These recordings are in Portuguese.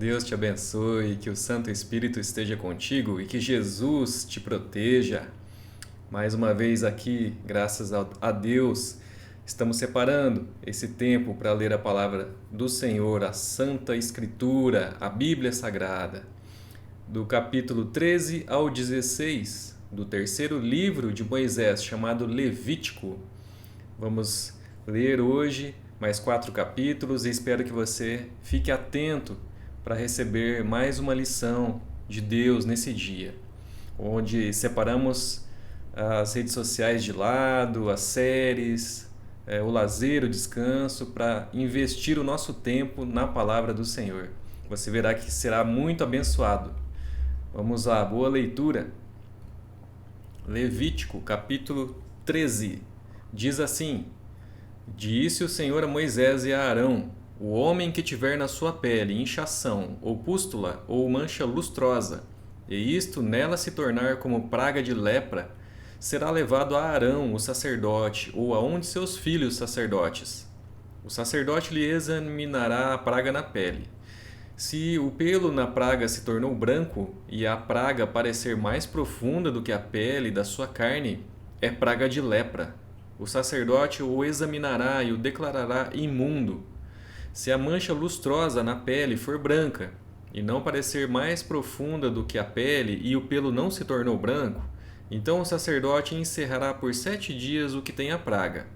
Deus te abençoe, que o Santo Espírito esteja contigo e que Jesus te proteja. Mais uma vez aqui, graças a Deus, estamos separando esse tempo para ler a palavra do Senhor, a Santa Escritura, a Bíblia Sagrada, do capítulo 13 ao 16, do terceiro livro de Moisés, chamado Levítico. Vamos ler hoje mais 4 capítulos e espero que você fique atento para receber mais uma lição de Deus nesse dia, onde separamos as redes sociais de lado, as séries, o lazer, o descanso, para investir o nosso tempo na palavra do Senhor. Você verá que será muito abençoado. Vamos lá, boa leitura. Levítico, capítulo 13. Diz assim: Disse o Senhor a Moisés e a Arão: O homem que tiver na sua pele inchação, ou pústula, ou mancha lustrosa, e isto nela se tornar como praga de lepra, será levado a Arão, o sacerdote, ou a um de seus filhos sacerdotes. O sacerdote lhe examinará a praga na pele. Se o pelo na praga se tornou branco, e a praga parecer mais profunda do que a pele da sua carne, é praga de lepra. O sacerdote o examinará e o declarará imundo. Se a mancha lustrosa na pele for branca, e não parecer mais profunda do que a pele, e o pelo não se tornou branco, então o sacerdote encerrará por 7 dias o que tem a praga.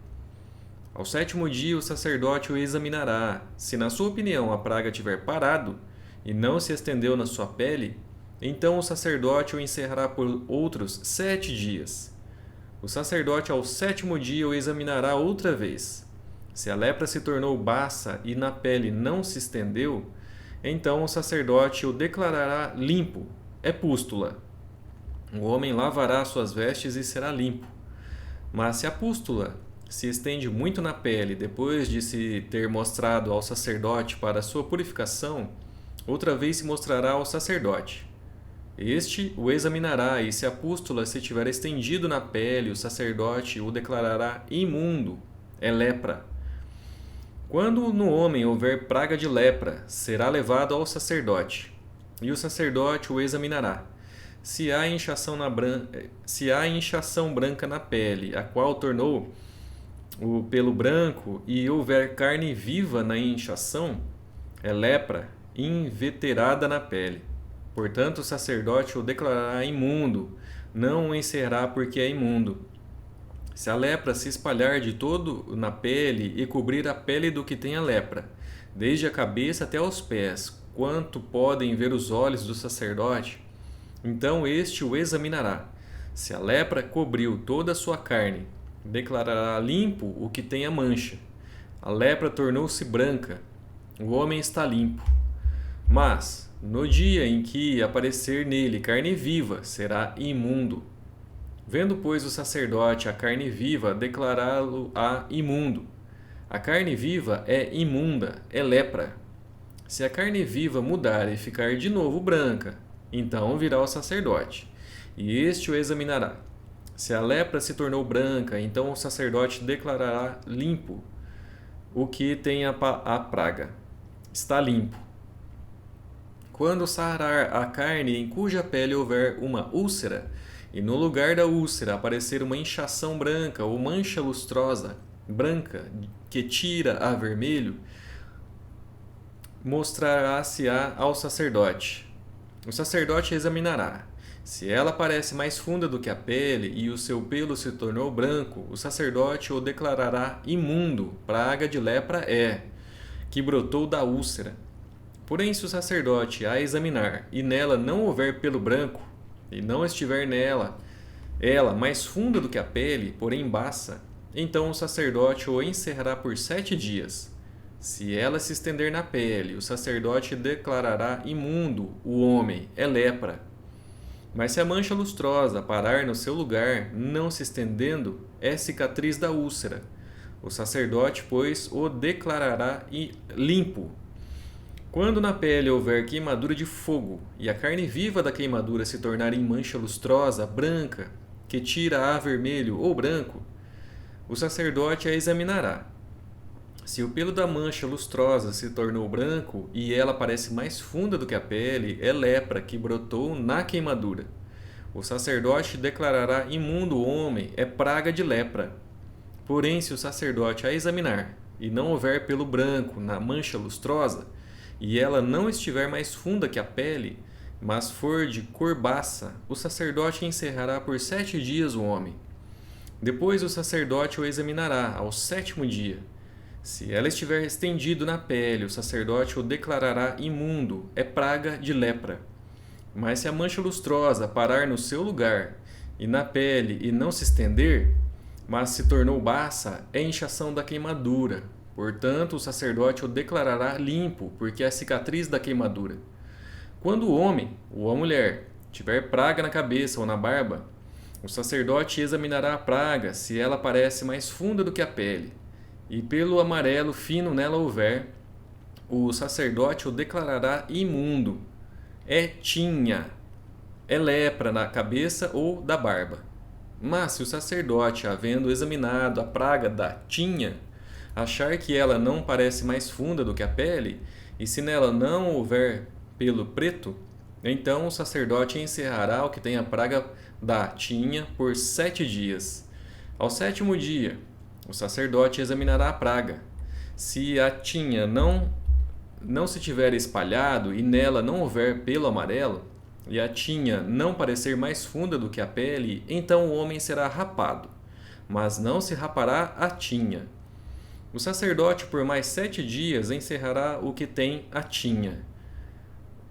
Ao 7º dia o sacerdote o examinará. Se na sua opinião a praga tiver parado, e não se estendeu na sua pele, então o sacerdote o encerrará por outros 7 dias. O sacerdote ao 7º dia o examinará outra vez. Se a lepra se tornou baça e na pele não se estendeu, então o sacerdote o declarará limpo, é pústula. O homem lavará suas vestes e será limpo. Mas se a pústula se estende muito na pele depois de se ter mostrado ao sacerdote para sua purificação, outra vez se mostrará ao sacerdote. Este o examinará, e se a pústula se tiver estendido na pele, o sacerdote o declarará imundo, é lepra. Quando no homem houver praga de lepra, será levado ao sacerdote, e o sacerdote o examinará. Se há inchação branca na pele, a qual tornou o pelo branco, e houver carne viva na inchação, é lepra inveterada na pele. Portanto, o sacerdote o declarará imundo, não o encerrará porque é imundo. Se a lepra se espalhar de todo na pele e cobrir a pele do que tem a lepra, desde a cabeça até aos pés, quanto podem ver os olhos do sacerdote, então este o examinará. Se a lepra cobriu toda a sua carne, declarará limpo o que tem a mancha. A lepra tornou-se branca, o homem está limpo. Mas, no dia em que aparecer nele carne viva, será imundo. Vendo, pois, o sacerdote a carne viva, declará-lo-á imundo. A carne viva é imunda, é lepra. Se a carne viva mudar e ficar de novo branca, então virá o sacerdote, e este o examinará. Se a lepra se tornou branca, então o sacerdote declarará limpo o que tem a praga. Está limpo. Quando sarar a carne em cuja pele houver uma úlcera, e no lugar da úlcera aparecer uma inchação branca ou mancha lustrosa, branca, que tira a vermelho, mostrará-se-á ao sacerdote. O sacerdote examinará. Se ela parece mais funda do que a pele e o seu pelo se tornou branco, o sacerdote o declarará imundo, praga de lepra que brotou da úlcera. Porém, se o sacerdote a examinar e nela não houver pelo branco, e não estiver nela ela mais funda do que a pele, porém baça, então o sacerdote o encerrará por 7 dias. Se ela se estender na pele, o sacerdote declarará imundo o homem, é lepra. Mas se a mancha lustrosa parar no seu lugar, não se estendendo, é cicatriz da úlcera. O sacerdote, pois, o declarará limpo. Quando na pele houver queimadura de fogo, e a carne viva da queimadura se tornar em mancha lustrosa, branca, que tira a vermelho ou branco, o sacerdote a examinará. Se o pelo da mancha lustrosa se tornou branco e ela parece mais funda do que a pele, é lepra que brotou na queimadura. O sacerdote declarará imundo o homem, é praga de lepra. Porém, se o sacerdote a examinar e não houver pelo branco na mancha lustrosa, e ela não estiver mais funda que a pele, mas for de cor baça, o sacerdote encerrará por 7 dias o homem. Depois o sacerdote o examinará ao 7º dia. Se ela estiver estendido na pele, o sacerdote o declarará imundo, é praga de lepra. Mas se a mancha lustrosa parar no seu lugar e na pele e não se estender, mas se tornou baça, é inchação da queimadura. Portanto, o sacerdote o declarará limpo, porque é a cicatriz da queimadura. Quando o homem ou a mulher tiver praga na cabeça ou na barba, o sacerdote examinará a praga, se ela parece mais funda do que a pele, e pelo amarelo fino nela houver, o sacerdote o declarará imundo. É tinha, é lepra na cabeça ou da barba. Mas se o sacerdote, havendo examinado a praga da tinha, achar que ela não parece mais funda do que a pele, e se nela não houver pelo preto, então o sacerdote encerrará o que tem a praga da tinha por 7 dias. Ao 7º dia, o sacerdote examinará a praga. Se a tinha não se tiver espalhado e nela não houver pelo amarelo, e a tinha não parecer mais funda do que a pele, então o homem será rapado, mas não se rapará a tinha. O sacerdote por mais 7 dias encerrará o que tem a tinha.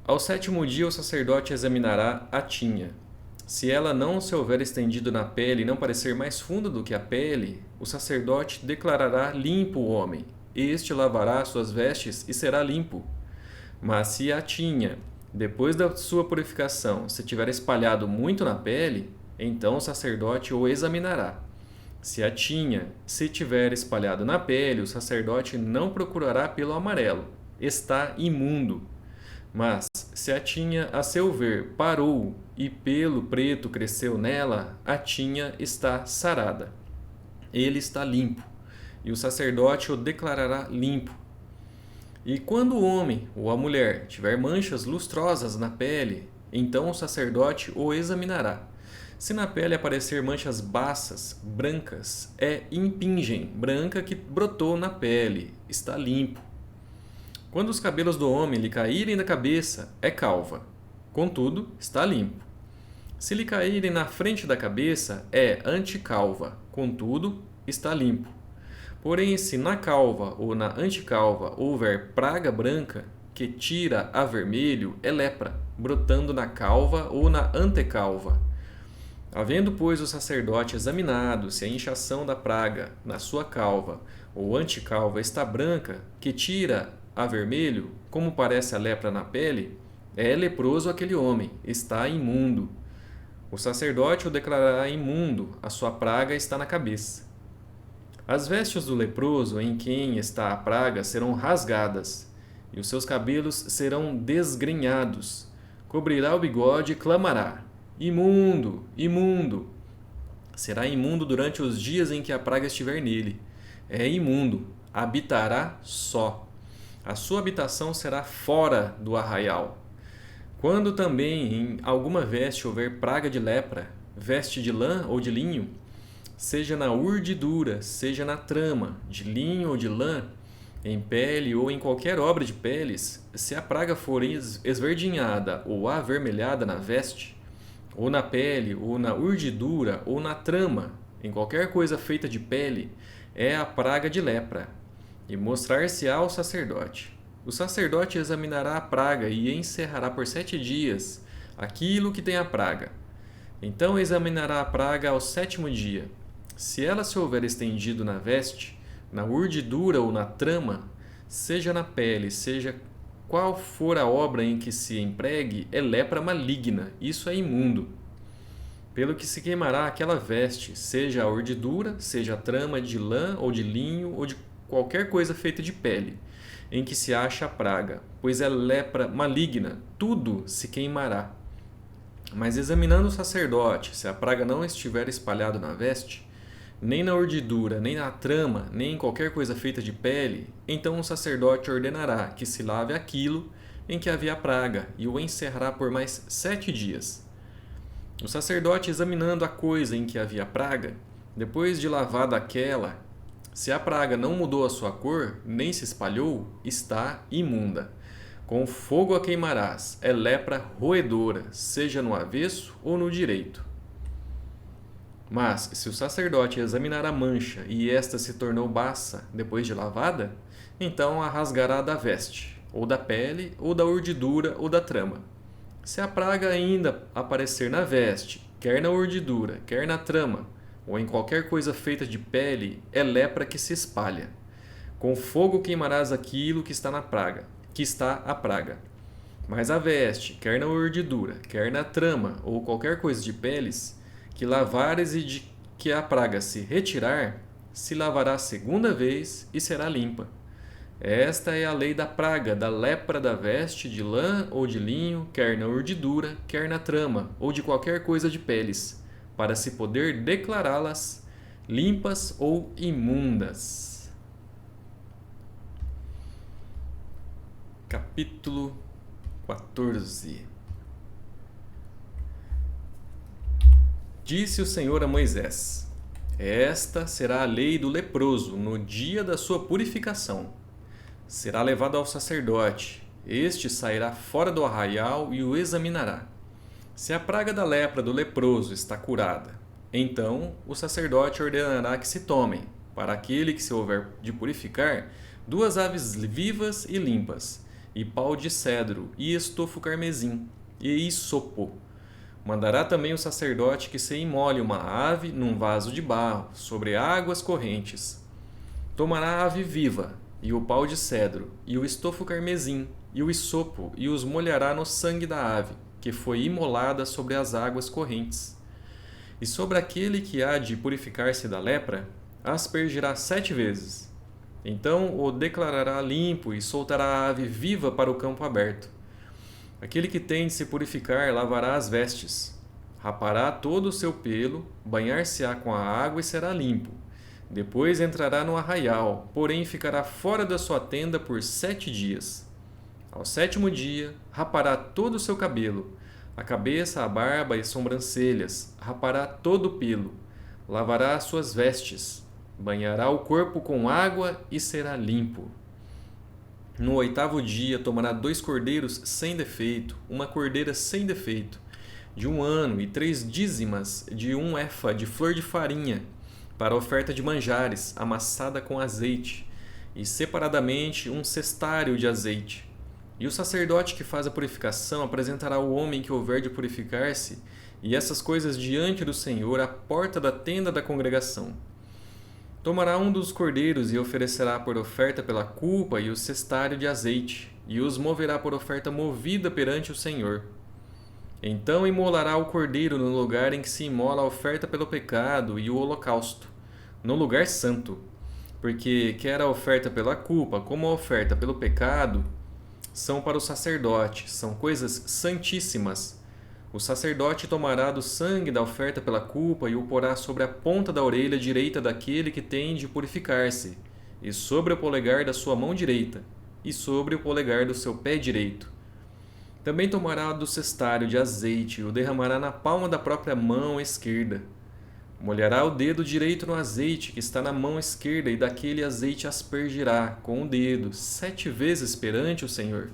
Ao 7º dia o sacerdote examinará a tinha. Se ela não se houver estendido na pele e não parecer mais funda do que a pele, o sacerdote declarará limpo o homem. Este lavará suas vestes e será limpo. Mas se a tinha, depois da sua purificação, se tiver espalhado muito na pele, então o sacerdote o examinará. Se a tinha se tiver espalhado na pele, o sacerdote não procurará pelo amarelo, está imundo. Mas se a tinha, a seu ver, parou e pelo preto cresceu nela, a tinha está sarada. Ele está limpo, e o sacerdote o declarará limpo. E quando o homem ou a mulher tiver manchas lustrosas na pele, então o sacerdote o examinará. Se na pele aparecer manchas baças, brancas, é impingem, branca que brotou na pele, está limpo. Quando os cabelos do homem lhe caírem da cabeça, é calva, contudo, está limpo. Se lhe caírem na frente da cabeça, é anticalva, contudo, está limpo. Porém, se na calva ou na anticalva houver praga branca, que tira a vermelho, é lepra, brotando na calva ou na antecalva. Havendo, pois, o sacerdote examinado se a inchação da praga na sua calva ou anticalva está branca, que tira a vermelho, como parece a lepra na pele, é leproso aquele homem, está imundo. O sacerdote o declarará imundo, a sua praga está na cabeça. As vestes do leproso em quem está a praga serão rasgadas, e os seus cabelos serão desgrenhados. Cobrirá o bigode e clamará: imundo, imundo! Será imundo durante os dias em que a praga estiver nele. É imundo, habitará só. A sua habitação será fora do arraial. Quando também em alguma veste houver praga de lepra, veste de lã ou de linho, seja na urdidura, seja na trama, de linho ou de lã, em pele ou em qualquer obra de peles, se a praga for esverdinhada ou avermelhada na veste, ou na pele, ou na urdidura, ou na trama, em qualquer coisa feita de pele, é a praga de lepra, e mostrar-se-á ao sacerdote. O sacerdote examinará a praga e encerrará por 7 dias aquilo que tem a praga. Então examinará a praga ao 7º dia. Se ela se houver estendido na veste, na urdidura ou na trama, seja na pele, seja qual for a obra em que se empregue, é lepra maligna, isso é imundo. Pelo que se queimará aquela veste, seja a urdidura, seja a trama de lã ou de linho ou de qualquer coisa feita de pele, em que se acha a praga, pois é lepra maligna, tudo se queimará. Mas examinando o sacerdote, se a praga não estiver espalhada na veste, nem na urdidura, nem na trama, nem em qualquer coisa feita de pele, então o sacerdote ordenará que se lave aquilo em que havia praga e o encerrará por mais 7 dias. O sacerdote, examinando a coisa em que havia praga, depois de lavada aquela, se a praga não mudou a sua cor, nem se espalhou, está imunda. Com fogo a queimarás, é lepra roedora, seja no avesso ou no direito. Mas, se o sacerdote examinar a mancha e esta se tornou baça depois de lavada, então a rasgará da veste, ou da pele, ou da urdidura, ou da trama. Se a praga ainda aparecer na veste, quer na urdidura, quer na trama, ou em qualquer coisa feita de pele, é lepra que se espalha. Com fogo queimarás aquilo que está a praga. Mas a veste, quer na urdidura, quer na trama, ou qualquer coisa de peles, que lavares e de que a praga se retirar, se lavará segunda vez e será limpa. Esta é a lei da praga, da lepra da veste de lã ou de linho, quer na urdidura, quer na trama, ou de qualquer coisa de peles, para se poder declará-las limpas ou imundas. Capítulo 14. Disse o Senhor a Moisés: Esta será a lei do leproso no dia da sua purificação. Será levado ao sacerdote. Este sairá fora do arraial e o examinará. Se a praga da lepra do leproso está curada, então o sacerdote ordenará que se tomem, para aquele que se houver de purificar, 2 aves vivas e limpas, e pau de cedro, e estofo carmesim, e isopo. Mandará também o sacerdote que se imole uma ave num vaso de barro, sobre águas correntes. Tomará a ave viva, e o pau de cedro, e o estofo carmesim, e o isopo, e os molhará no sangue da ave, que foi imolada sobre as águas correntes. E sobre aquele que há de purificar-se da lepra, aspergirá 7 vezes. Então o declarará limpo e soltará a ave viva para o campo aberto. Aquele que tem de se purificar lavará as vestes, rapará todo o seu pelo, banhar-se-á com a água e será limpo. Depois entrará no arraial, porém ficará fora da sua tenda por 7 dias. Ao 7º dia, rapará todo o seu cabelo, a cabeça, a barba e sobrancelhas, rapará todo o pelo, lavará as suas vestes, banhará o corpo com água e será limpo. No 8º dia tomará 2 cordeiros sem defeito, uma cordeira sem defeito, de 1 ano, e 3 dízimas de 1 efa de flor de farinha, para oferta de manjares, amassada com azeite, e separadamente 1 cestário de azeite. E o sacerdote que faz a purificação apresentará o homem que houver de purificar-se, e essas coisas diante do Senhor à porta da tenda da congregação. Tomará um dos cordeiros e oferecerá por oferta pela culpa e o cestário de azeite, e os moverá por oferta movida perante o Senhor. Então imolará o cordeiro no lugar em que se imola a oferta pelo pecado e o holocausto, no lugar santo, porque quer a oferta pela culpa como a oferta pelo pecado são para o sacerdote, são coisas santíssimas. O sacerdote tomará do sangue da oferta pela culpa e o porá sobre a ponta da orelha direita daquele que tem de purificar-se, e sobre o polegar da sua mão direita, e sobre o polegar do seu pé direito. Também tomará do cestário de azeite e o derramará na palma da própria mão esquerda. Molhará o dedo direito no azeite que está na mão esquerda, e daquele azeite aspergirá com o dedo 7 vezes perante o Senhor.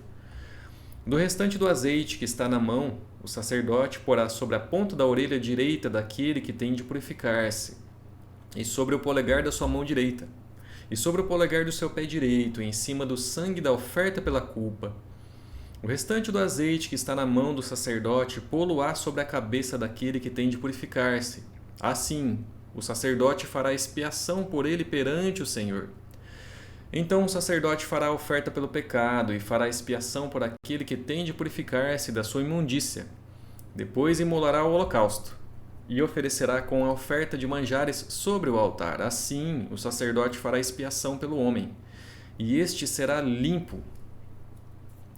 Do restante do azeite que está na mão, o sacerdote porá sobre a ponta da orelha direita daquele que tem de purificar-se, e sobre o polegar da sua mão direita, e sobre o polegar do seu pé direito, em cima do sangue da oferta pela culpa. O restante do azeite que está na mão do sacerdote pô-lo-á sobre a cabeça daquele que tem de purificar-se. Assim, o sacerdote fará expiação por ele perante o Senhor. Então o sacerdote fará a oferta pelo pecado e fará expiação por aquele que tem de purificar-se da sua imundícia. Depois imolará o holocausto e oferecerá com a oferta de manjares sobre o altar. Assim, o sacerdote fará expiação pelo homem, e este será limpo.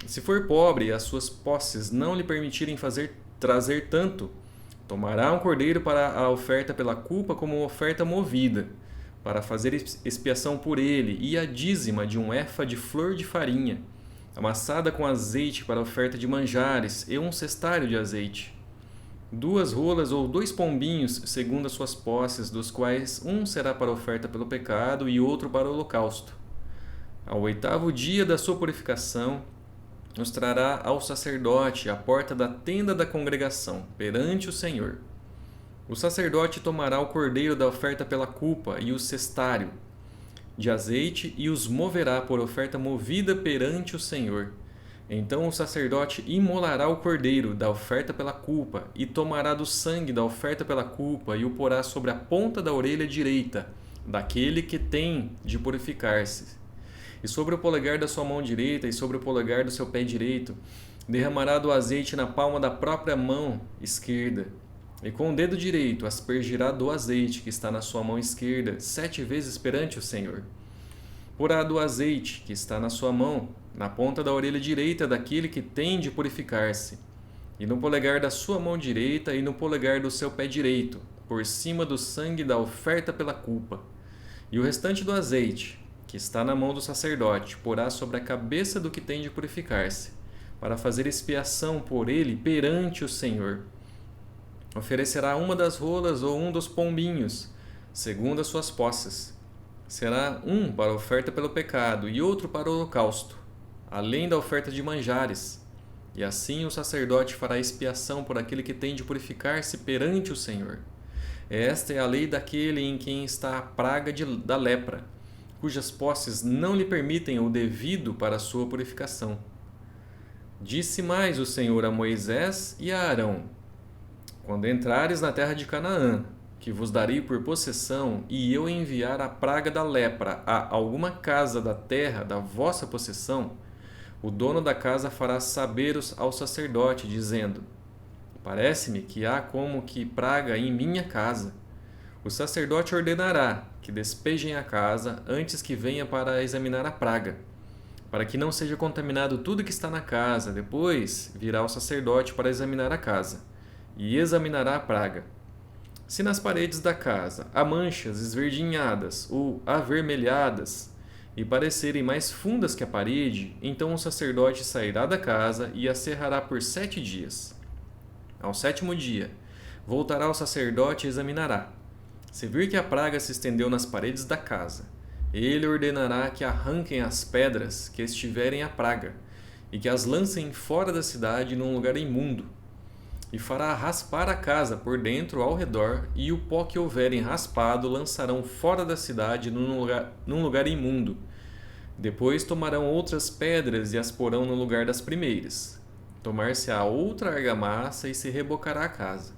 Se for pobre e as suas posses não lhe permitirem trazer tanto, Tomará um cordeiro para a oferta pela culpa como oferta movida, para fazer expiação por ele, e a dízima de um efa de flor de farinha, amassada com azeite para a oferta de manjares, e um cestário de azeite. 2 rolas ou 2 pombinhos, segundo as suas posses, dos quais um será para a oferta pelo pecado e outro para o holocausto. Ao 8º dia da sua purificação, os trará ao sacerdote à porta da tenda da congregação, perante o Senhor. O sacerdote tomará o cordeiro da oferta pela culpa e o cestário de azeite e os moverá por oferta movida perante o Senhor. Então o sacerdote imolará o cordeiro da oferta pela culpa e tomará do sangue da oferta pela culpa e o porá sobre a ponta da orelha direita daquele que tem de purificar-se. E sobre o polegar da sua mão direita e sobre o polegar do seu pé direito derramará do azeite na palma da própria mão esquerda. E com o dedo direito aspergirá do azeite que está na sua mão esquerda 7 vezes perante o Senhor. Porá do azeite que está na sua mão na ponta da orelha direita daquele que tem de purificar-se, e no polegar da sua mão direita e no polegar do seu pé direito, por cima do sangue da oferta pela culpa. E o restante do azeite, que está na mão do sacerdote, porá sobre a cabeça do que tem de purificar-se, para fazer expiação por ele perante o Senhor. Oferecerá uma das rolas ou um dos pombinhos, segundo as suas posses. Será um para a oferta pelo pecado e outro para o holocausto, além da oferta de manjares. E assim o sacerdote fará expiação por aquele que tem de purificar-se perante o Senhor. Esta é a lei daquele em quem está a praga da lepra, cujas posses não lhe permitem o devido para a sua purificação. Disse mais o Senhor a Moisés e a Arão: quando entrares na terra de Canaã, que vos darei por possessão, e eu enviar a praga da lepra a alguma casa da terra da vossa possessão, o dono da casa fará saber ao sacerdote, dizendo: parece-me que há como que praga em minha casa. O sacerdote ordenará que despejem a casa antes que venha para examinar a praga, para que não seja contaminado tudo que está na casa. Depois virá o sacerdote para examinar a casa e examinará a praga. Se nas paredes da casa há manchas esverdinhadas ou avermelhadas e parecerem mais fundas que a parede, então o sacerdote sairá da casa e a cerrará por 7 dias. Ao 7º dia, voltará o sacerdote e examinará. Se vir que a praga se estendeu nas paredes da casa, ele ordenará que arranquem as pedras que estiverem a praga e que as lancem fora da cidade num lugar imundo. E fará raspar a casa por dentro ao redor, e o pó que houverem raspado lançarão fora da cidade num lugar imundo. Depois tomarão outras pedras e as porão no lugar das primeiras. Tomar-se-á outra argamassa e se rebocará a casa.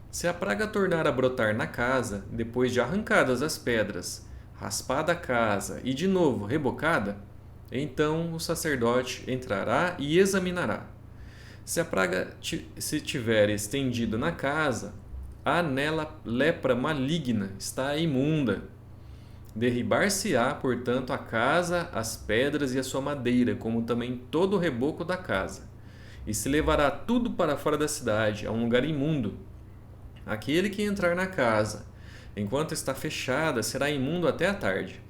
Se a praga tornar a brotar na casa, depois de arrancadas as pedras, raspada a casa e de novo rebocada, então o sacerdote entrará e examinará. Se a praga se tiver estendido na casa, há nela lepra maligna, está imunda. Derribar-se-á, portanto, a casa, as pedras e a sua madeira, como também todo o reboco da casa, e se levará tudo para fora da cidade, a um lugar imundo. Aquele que entrar na casa, enquanto está fechada, será imundo até a tarde.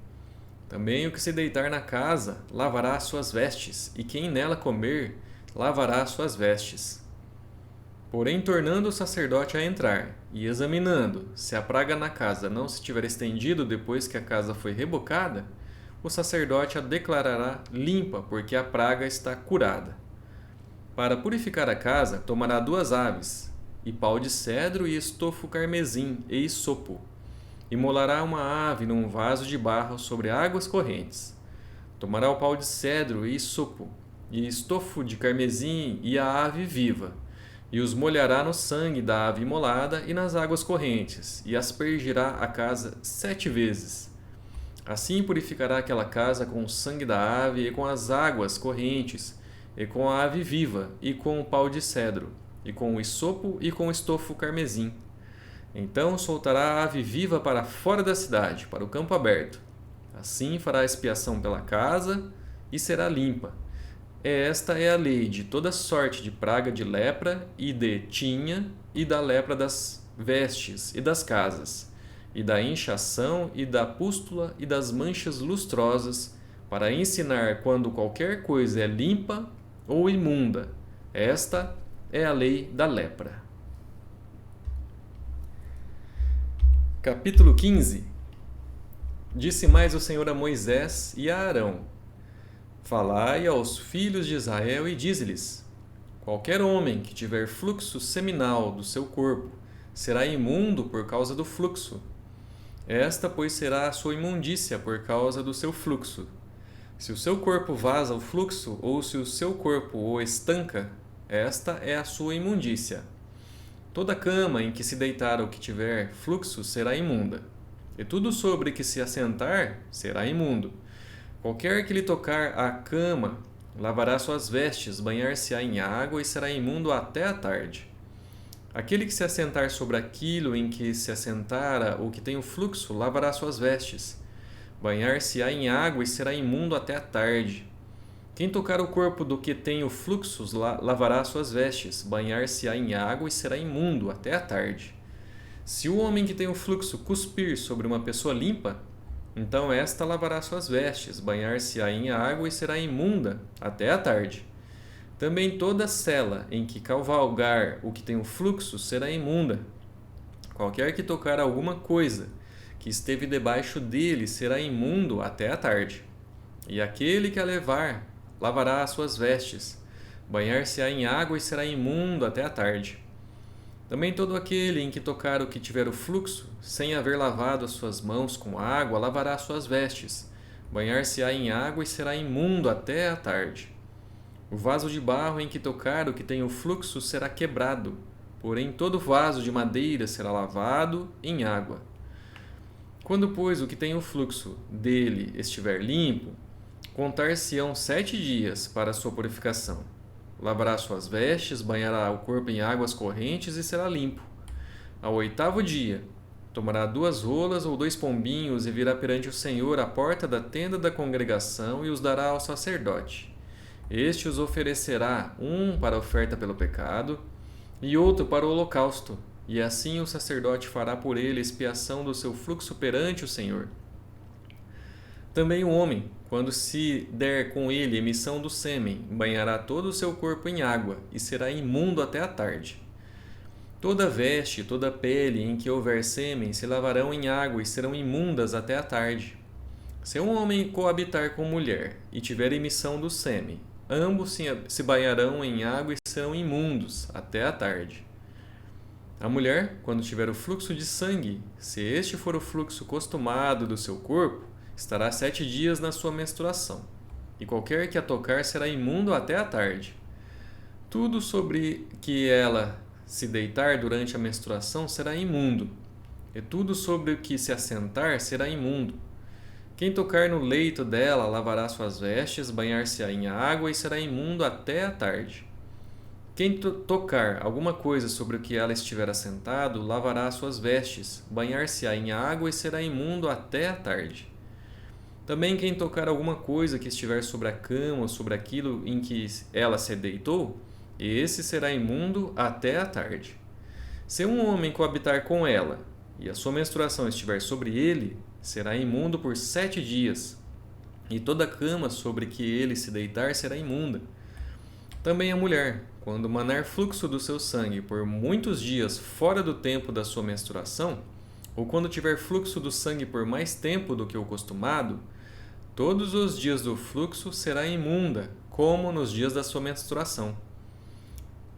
Também o que se deitar na casa, lavará as suas vestes, e quem nela comer, lavará as suas vestes. Porém, tornando o sacerdote a entrar e examinando se a praga na casa não se tiver estendido depois que a casa foi rebocada, o sacerdote a declarará limpa, porque a praga está curada. Para purificar a casa, tomará 2 aves, e pau de cedro e estofo carmesim e isopo. Imolará uma ave num vaso de barro sobre águas correntes. Tomará o pau de cedro e isopo, e estofo de carmesim e a ave viva, e os molhará no sangue da ave imolada e nas águas correntes, e aspergirá a casa 7 vezes. Assim purificará aquela casa com o sangue da ave e com as águas correntes, e com a ave viva, e com o pau de cedro, e com o isopo e com o estofo carmesim. Então soltará a ave viva para fora da cidade, para o campo aberto. Assim fará expiação pela casa e será limpa. Esta é a lei de toda sorte de praga de lepra e de tinha, e da lepra das vestes e das casas, e da inchação e da pústula e das manchas lustrosas, para ensinar quando qualquer coisa é limpa ou imunda. Esta é a lei da lepra. Capítulo 15. Disse mais o Senhor a Moisés e a Arão: Falai aos filhos de Israel e dize-lhes: Qualquer homem que tiver fluxo seminal do seu corpo será imundo por causa do fluxo. Esta, pois, será a sua imundícia por causa do seu fluxo. Se o seu corpo vaza o fluxo, ou se o seu corpo o estanca, esta é a sua imundícia. Toda cama em que se deitar ou que tiver fluxo será imunda, e tudo sobre que se assentar será imundo. Qualquer que lhe tocar a cama lavará suas vestes, banhar-se-á em água e será imundo até a tarde. Aquele que se assentar sobre aquilo em que se assentara ou que tem o fluxo lavará suas vestes, banhar-se-á em água e será imundo até a tarde. Quem tocar o corpo do que tem o fluxo lavará suas vestes, banhar-se-á em água e será imundo até a tarde. Se o homem que tem o fluxo cuspir sobre uma pessoa limpa, então esta lavará suas vestes, banhar-se-á em água e será imunda até a tarde. Também toda cela em que cavalgar o que tem o fluxo será imunda. Qualquer que tocar alguma coisa que esteve debaixo dele será imundo até a tarde. E aquele que a levar lavará as suas vestes, banhar-se-á em água e será imundo até a tarde. Também todo aquele em que tocar o que tiver o fluxo, sem haver lavado as suas mãos com água, lavará as suas vestes, banhar-se-á em água e será imundo até a tarde. O vaso de barro em que tocar o que tem o fluxo será quebrado, porém todo vaso de madeira será lavado em água. Quando, pois, o que tem o fluxo dele estiver limpo, contar-se-ão 7 dias para a sua purificação. Lavará suas vestes, banhará o corpo em águas correntes e será limpo. Ao 8º dia, tomará 2 rolas ou 2 pombinhos e virá perante o Senhor à porta da tenda da congregação e os dará ao sacerdote. Este os oferecerá, um para a oferta pelo pecado e outro para o holocausto, e assim o sacerdote fará por ele expiação do seu fluxo perante o Senhor. Também o homem, quando se der com ele emissão do sêmen, banhará todo o seu corpo em água e será imundo até a tarde. Toda veste e toda pele em que houver sêmen se lavarão em água e serão imundas até a tarde. Se um homem coabitar com mulher e tiver emissão do sêmen, ambos se banharão em água e serão imundos até a tarde. A mulher, quando tiver o fluxo de sangue, se este for o fluxo costumado do seu corpo, estará 7 dias na sua menstruação, e qualquer que a tocar será imundo até a tarde. Tudo sobre que ela se deitar durante a menstruação será imundo, e tudo sobre o que se assentar será imundo. Quem tocar no leito dela lavará suas vestes, banhar-se-á em água e será imundo até a tarde. Quem tocar alguma coisa sobre o que ela estiver assentado, lavará suas vestes, banhar-se-á em água e será imundo até a tarde. Também quem tocar alguma coisa que estiver sobre a cama ou sobre aquilo em que ela se deitou, esse será imundo até a tarde. Se um homem coabitar com ela, e a sua menstruação estiver sobre ele, será imundo por 7 dias, e toda cama sobre que ele se deitar será imunda. Também a mulher, quando manar fluxo do seu sangue por muitos dias fora do tempo da sua menstruação, ou quando tiver fluxo do sangue por mais tempo do que o costumado, todos os dias do fluxo será imunda, como nos dias da sua menstruação.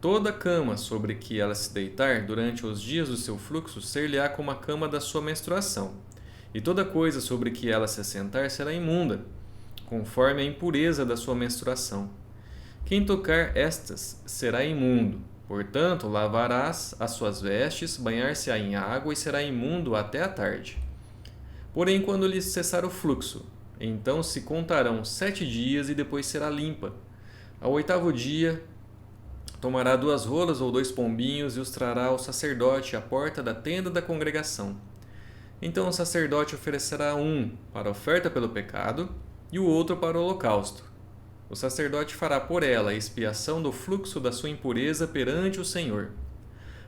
Toda cama sobre que ela se deitar durante os dias do seu fluxo ser-lhe-á como a cama da sua menstruação, e toda coisa sobre que ela se assentar será imunda, conforme a impureza da sua menstruação. Quem tocar estas será imundo, portanto lavarás as suas vestes, banhar-se-á em água e será imundo até a tarde. Porém, quando lhe cessar o fluxo, então se contarão 7 dias e depois será limpa. Ao 8º dia, tomará 2 rolas ou 2 pombinhos e os trará ao sacerdote à porta da tenda da congregação. Então o sacerdote oferecerá um para a oferta pelo pecado e o outro para o holocausto. O sacerdote fará por ela a expiação do fluxo da sua impureza perante o Senhor.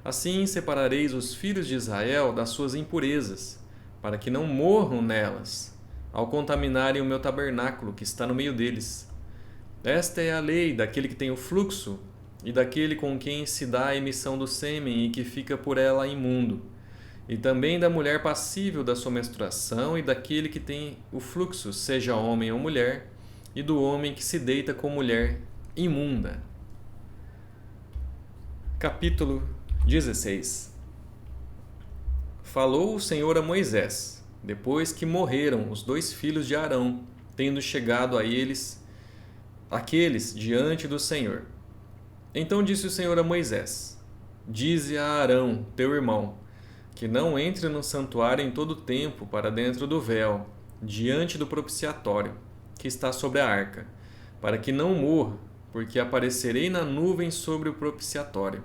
Assim separareis os filhos de Israel das suas impurezas, para que não morram nelas, ao contaminarem o meu tabernáculo que está no meio deles. Esta é a lei daquele que tem o fluxo e daquele com quem se dá a emissão do sêmen e que fica por ela imundo, e também da mulher passível da sua menstruação e daquele que tem o fluxo, seja homem ou mulher, e do homem que se deita com mulher imunda. Capítulo 16. Falou o Senhor a Moisés, depois que morreram os 2 filhos de Arão, tendo chegado a aqueles diante do Senhor. Então disse o Senhor a Moisés: Dize a Arão, teu irmão, que não entre no santuário em todo o tempo para dentro do véu, diante do propiciatório, que está sobre a arca, para que não morra, porque aparecerei na nuvem sobre o propiciatório.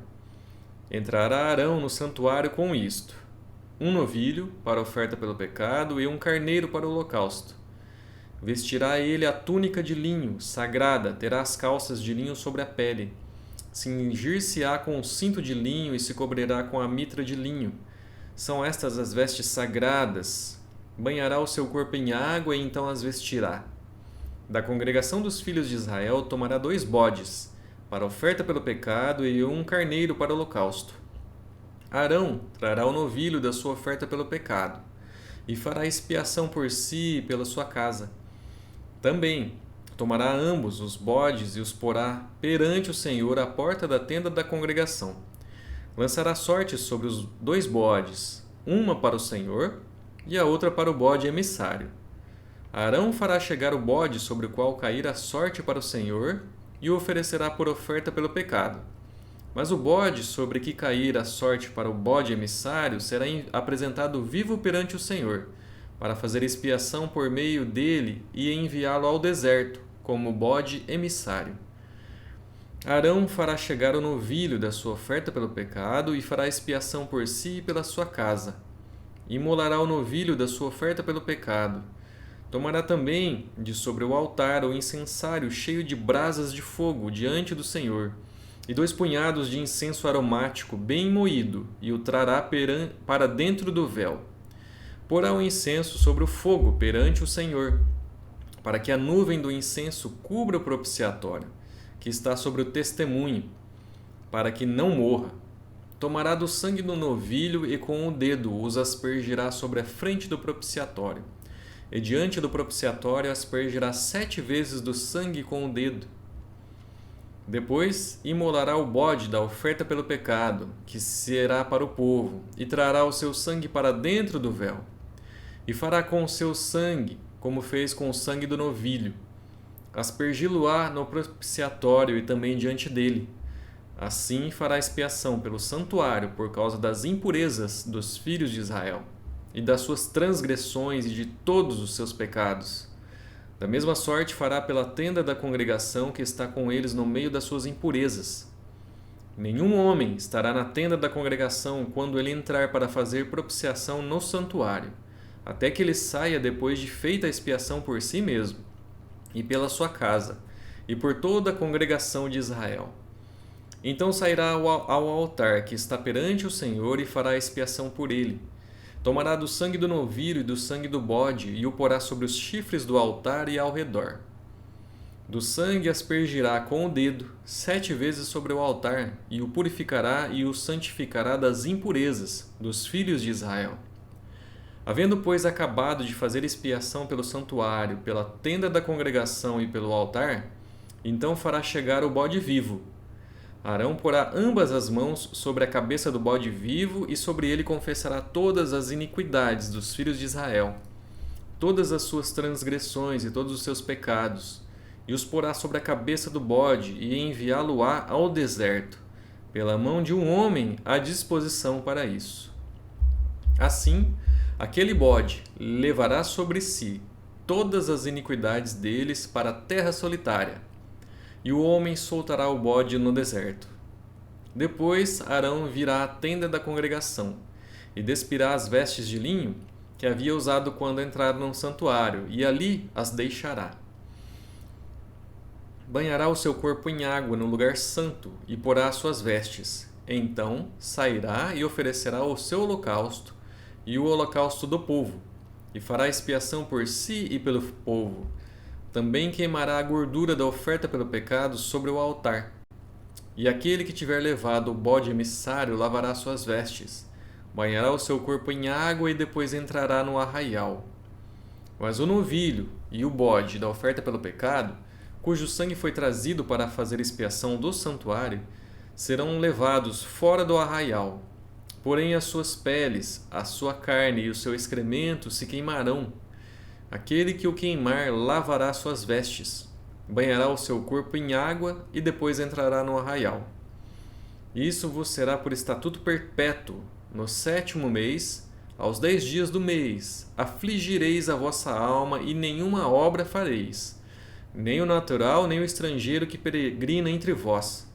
Entrará Arão no santuário com isto: 1 novilho para oferta pelo pecado e 1 carneiro para o holocausto. Vestirá ele a túnica de linho sagrada, terá as calças de linho sobre a pele. Cingir-se-á com o cinto de linho e se cobrirá com a mitra de linho. São estas as vestes sagradas. Banhará o seu corpo em água e então as vestirá. Da congregação dos filhos de Israel tomará 2 bodes, para oferta pelo pecado, e 1 carneiro para o holocausto. Arão trará o novilho da sua oferta pelo pecado, e fará expiação por si e pela sua casa. Também tomará ambos os bodes e os porá perante o Senhor à porta da tenda da congregação. Lançará sortes sobre os 2 bodes, uma para o Senhor e a outra para o bode emissário. Arão fará chegar o bode sobre o qual cair a sorte para o Senhor e o oferecerá por oferta pelo pecado. Mas o bode sobre que cair a sorte para o bode emissário será apresentado vivo perante o Senhor, para fazer expiação por meio dele e enviá-lo ao deserto, como bode emissário. Arão fará chegar o novilho da sua oferta pelo pecado e fará expiação por si e pela sua casa. Imolará o novilho da sua oferta pelo pecado. Tomará também de sobre o altar o incensário cheio de brasas de fogo diante do Senhor, e 2 punhados de incenso aromático bem moído, e o trará para dentro do véu. Porá o incenso sobre o fogo perante o Senhor, para que a nuvem do incenso cubra o propiciatório, que está sobre o testemunho, para que não morra. Tomará do sangue do novilho e com o dedo os aspergirá sobre a frente do propiciatório. E diante do propiciatório aspergirá 7 vezes do sangue com o dedo. Depois imolará o bode da oferta pelo pecado, que será para o povo, e trará o seu sangue para dentro do véu. E fará com o seu sangue, como fez com o sangue do novilho. Aspergi-lo-á no propiciatório e também diante dele. Assim fará expiação pelo santuário por causa das impurezas dos filhos de Israel, e das suas transgressões e de todos os seus pecados. Da mesma sorte fará pela tenda da congregação que está com eles no meio das suas impurezas. Nenhum homem estará na tenda da congregação quando ele entrar para fazer propiciação no santuário, até que ele saia depois de feita a expiação por si mesmo, e pela sua casa, e por toda a congregação de Israel. Então sairá ao altar que está perante o Senhor e fará a expiação por ele. Tomará do sangue do novilho e do sangue do bode e o porá sobre os chifres do altar e ao redor. Do sangue aspergirá com o dedo 7 vezes sobre o altar e o purificará e o santificará das impurezas dos filhos de Israel. Havendo, pois, acabado de fazer expiação pelo santuário, pela tenda da congregação e pelo altar, então fará chegar o bode vivo. Arão porá ambas as mãos sobre a cabeça do bode vivo e sobre ele confessará todas as iniquidades dos filhos de Israel, todas as suas transgressões e todos os seus pecados, e os porá sobre a cabeça do bode e enviá-lo-á ao deserto, pela mão de um homem à disposição para isso. Assim, aquele bode levará sobre si todas as iniquidades deles para a terra solitária, e o homem soltará o bode no deserto. Depois Arão virá à tenda da congregação e despirá as vestes de linho que havia usado quando entraram no santuário, e ali as deixará. banhará o seu corpo em água no lugar santo e porá as suas vestes. Então sairá e oferecerá o seu holocausto e o holocausto do povo, e fará expiação por si e pelo povo. Também queimará a gordura da oferta pelo pecado sobre o altar. E aquele que tiver levado o bode emissário lavará suas vestes, banhará o seu corpo em água e depois entrará no arraial. Mas o novilho e o bode da oferta pelo pecado, cujo sangue foi trazido para fazer expiação do santuário, serão levados fora do arraial. Porém as suas peles, a sua carne e o seu excremento se queimarão. Aquele que o queimar lavará suas vestes, banhará o seu corpo em água e depois entrará no arraial. Isso vos será por estatuto perpétuo. No 7º mês, aos 10 dias do mês, afligireis a vossa alma e nenhuma obra fareis, nem o natural nem o estrangeiro que peregrina entre vós.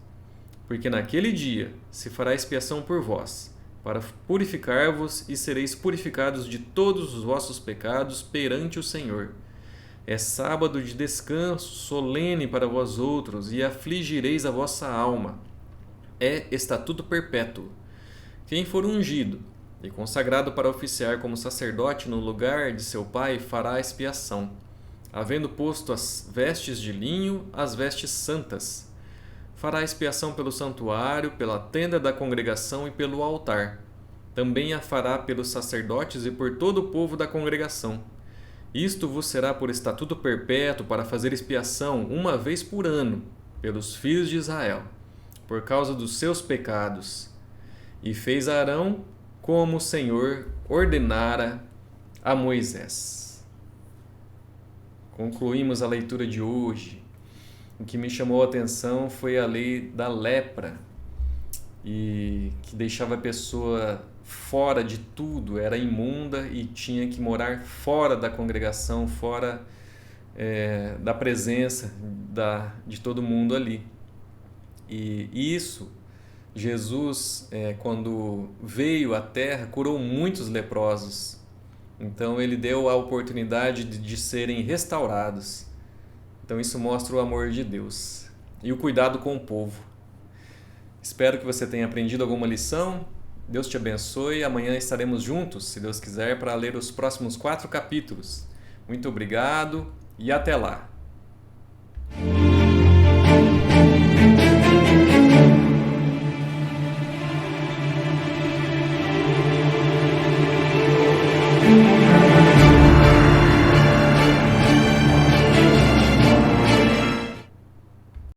Porque naquele dia se fará expiação por vós, para purificar-vos, e sereis purificados de todos os vossos pecados perante o Senhor. É sábado de descanso solene para vós outros, e afligireis a vossa alma. É estatuto perpétuo. Quem for ungido e consagrado para oficiar como sacerdote no lugar de seu pai fará a expiação, havendo posto as vestes de linho, as vestes santas. Fará expiação pelo santuário, pela tenda da congregação e pelo altar. Também a fará pelos sacerdotes e por todo o povo da congregação. Isto vos será por estatuto perpétuo para fazer expiação uma vez por ano pelos filhos de Israel, por causa dos seus pecados. E fez Arão como o Senhor ordenara a Moisés. Concluímos a leitura de hoje. O que me chamou a atenção foi a lei da lepra, e que deixava a pessoa fora de tudo, era imunda e tinha que morar fora da congregação, fora da presença de todo mundo ali. E isso, Jesus, quando veio à terra, curou muitos leprosos. Então ele deu a oportunidade de serem restaurados. Então isso mostra o amor de Deus e o cuidado com o povo. Espero que você tenha aprendido alguma lição. Deus te abençoe. Amanhã estaremos juntos, se Deus quiser, para ler os próximos 4 capítulos. Muito obrigado e até lá!